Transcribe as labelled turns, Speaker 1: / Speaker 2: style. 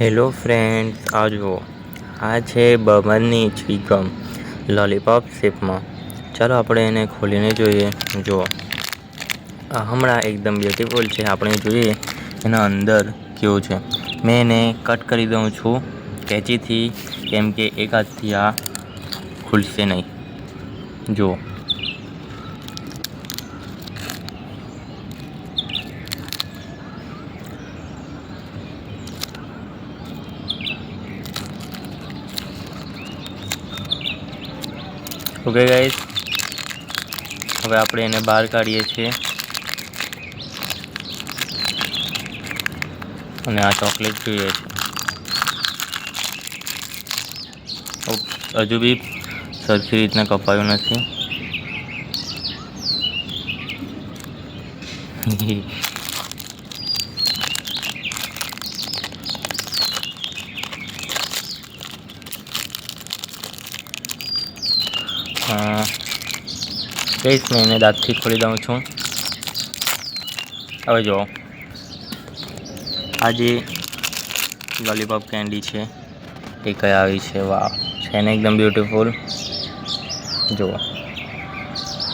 Speaker 1: Hello friends, આ જુઓ, આ છે બબરની ચિકમ લોલીપોપ શેપમાં. ચાલો આપણે એને ખોલીને જોઈએ. જુઓ, આ હમણાં એકદમ બ્યુટીફુલ છે. આપણે જોઈએ એના અંદર કેવું છે. મેં એને કટ કરી દઉં છું કેંચીથી, કેમ કે એક હાથથી આ ખુલશે નહીં. જુઓ, ઓકે ગાઈસ, હવે આપણે એને બહાર કાઢીએ છીએ અને આ ચોકલેટ જોઈએ છે. હજુ બી સરખી રીતના કપાયું નથી. કઈશ મેં એને દાંતથી ખોલી દઉં છું. હવે જુઓ, આ જે લોલીપોપ કેન્ડી છે એ કઈ આવી છે. વાહ, છે ને એકદમ બ્યુટીફુલ. જુઓ.